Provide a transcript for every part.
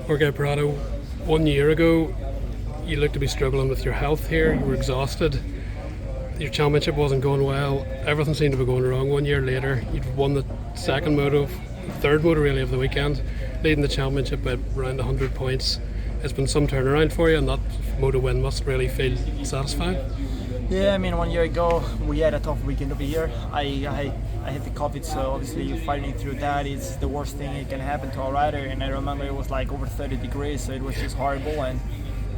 Jorge Prado, 1 year ago, you looked to be struggling with your health here. You were exhausted. Your championship wasn't going well. Everything seemed to be going wrong. 1 year later, you'd won the third moto really of the weekend, leading the championship by around 100 points. It's been some turnaround for you, and that moto win must really feel satisfying. Yeah, I mean, 1 year ago we had a tough weekend over here. I had the COVID, so obviously you're fighting through that. It's the worst thing that can happen to a rider, and I remember it was like over 30 degrees, so it was just horrible.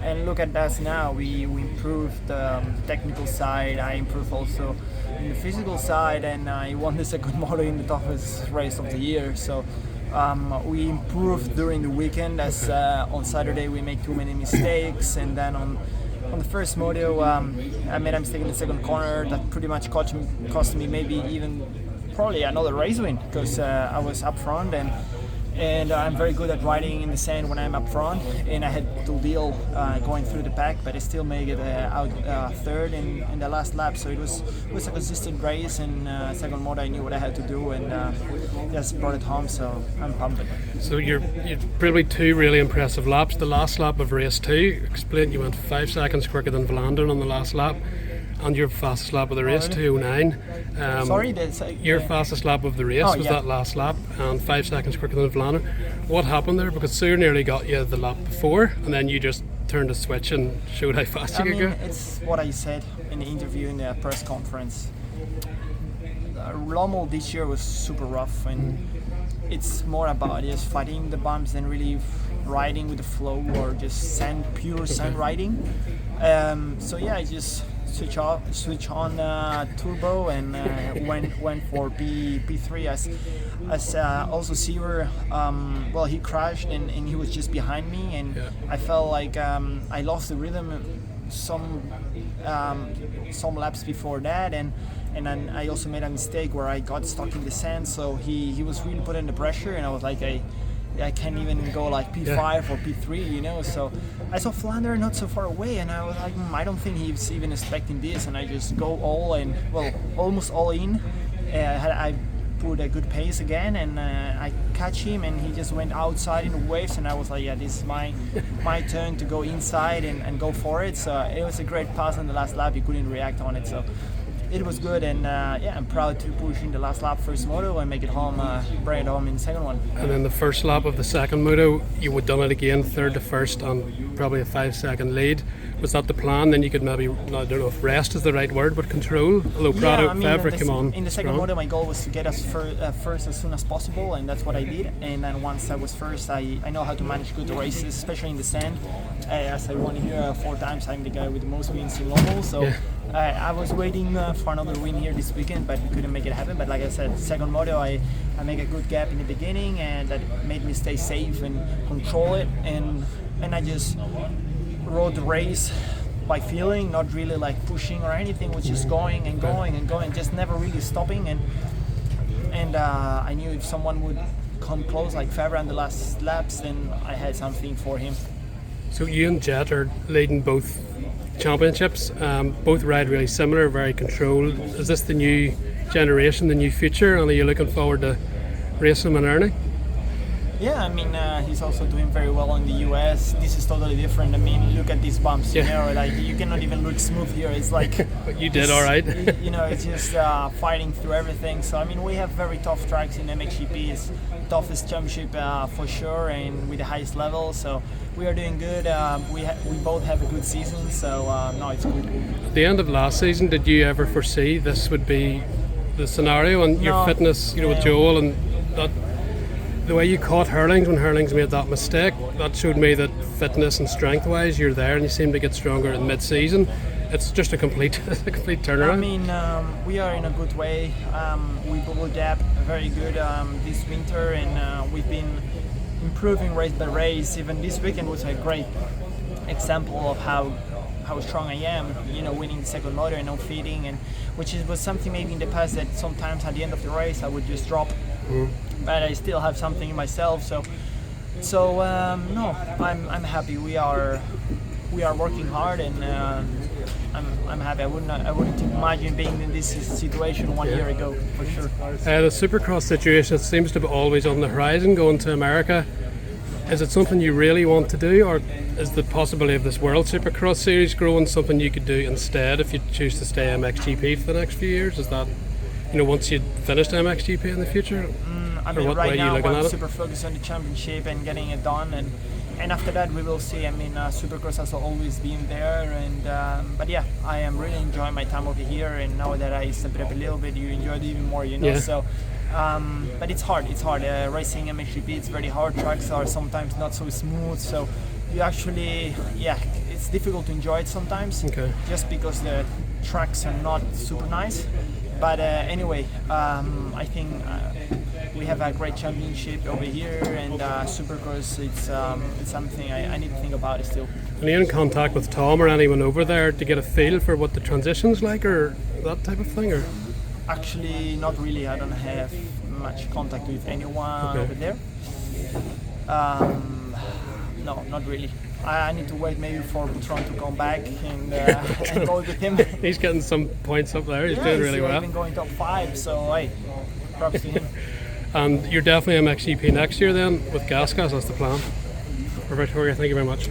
And look at us now. We improved the technical side. I improved also in the physical side, and I won the second moto in the toughest race of the year. So we improved during the weekend. As on Saturday we make too many mistakes, and then on the first moto I made a mistake in the second corner that pretty much cost me maybe even probably another race win, because I was up front, and I'm very good at riding in the sand when I'm up front, and I had to deal going through the pack, but I still made it out third in the last lap. So it was a consistent race, and second moto I knew what I had to do, and just brought it home. So I'm pumped. So you're probably two really impressive laps. The last lap of race 2, explain, you went 5 seconds quicker than Vlaanderen on the last lap, and your fastest lap of the race, 2:09. Sorry, your fastest lap of the race was that last lap, and 5 seconds quicker than Vlaanderen. What happened there? Because Sue nearly got you the lap before, and then you just turned a switch and showed how fast you could go. It's what I said in the interview in the press conference. Lommel this year was super rough, and it's more about just fighting the bumps than really riding with the flow or just pure sand riding. So yeah, I just switch on turbo and went for P3 as also Seaver. Well, he crashed and he was just behind me, and I felt like I lost the rhythm some laps before that, and then I also made a mistake where I got stuck in the sand. So he was really putting the pressure, and I was like, I can't even go like P5 or P3, you know. So I saw Vlaanderen not so far away, and I was like, I don't think he's even expecting this, and I just go almost all in. I put a good pace again, and I catch him, and he just went outside in the waves, and I was like, yeah, this is my turn to go inside and go for it. So it was a great pass on the last lap. He couldn't react on it, so it was good, and I'm proud to push in the last lap first moto and make it home, bring it home in the second one. And then the first lap of the second moto, you would done it again, third to first on probably a 5-second lead. Was that the plan? Then you could maybe, I don't know if rest is the right word, but control. Although Prado, Febvre came on. In the second moto, my goal was to get us first as soon as possible, and that's what I did. And then once I was first, I know how to manage good races, especially in the sand. As I won here 4 times, I'm the guy with the most wins in Lommel. So I was waiting for another win here this weekend, but we couldn't make it happen. But like I said, second moto, I make a good gap in the beginning, and that made me stay safe and control it. And I just rode the race by feeling, not really like pushing or anything, was just going and going and going, just never really stopping. And I knew if someone would come close like Febvre on the last laps, then I had something for him. So you and Jett are leading both championships. Both ride really similar, very controlled. Is this the new generation, the new future, and are you looking forward to racing him and earning? Yeah, I mean, he's also doing very well in the US. This is totally different. I mean, look at these bumps, you know, like you cannot even look smooth here. It's like but you did all right. You know, it's just fighting through everything. So I mean, we have very tough tracks in MXGP. It's toughest championship for sure, and with the highest level. So we are doing good. We both have a good season. So no, it's good. At the end of last season, did you ever foresee this would be the scenario and your fitness, you know, with Joel and that? The way you caught Hurlings when Hurlings made that mistake, that showed me that fitness and strength-wise, you're there, and you seem to get stronger in mid-season. It's just a complete turnaround. I mean, we are in a good way. We will adapt very good this winter, and we've been improving race by race. Even this weekend was a great example of how strong I am. You know, winning the second motor and no feeding, and which was something maybe in the past that sometimes at the end of the race I would just drop. But I still have something in myself, so no, I'm happy. We are working hard, and I'm happy. I wouldn't imagine being in this situation 1 year ago, for sure. The Supercross situation, it seems to be always on the horizon, going to America. Is it something you really want to do, or is the possibility of this World Supercross Series growing something you could do instead if you choose to stay MXGP for the next few years? Is that, once you finished MXGP in the future? I mean, right now I'm super focused on the championship and getting it done, and after that we will see. I mean, Supercross has always been there, and but yeah, I am really enjoying my time over here, and now that I step it up a little bit, you enjoy it even more, Yeah. So. But it's hard. Racing MXGP, it's very hard. Tracks are sometimes not so smooth, so you actually, it's difficult to enjoy it sometimes. Okay. Just because the tracks are not super nice. But anyway, I think we have a great championship over here, and Supercross. It's something I need to think about it still. Are you in contact with Tom or anyone over there to get a feel for what the transition's like, or that type of thing, or? Actually, not really. I don't have much contact with anyone over there. No, not really. I need to wait maybe for Butron to come back and go with him. He's getting some points up there. He's doing really well. He's been going top 5, so hey, props to him. And you're definitely MXGP next year then with Gas. That's the plan. Perfect, Jorge. Thank you very much.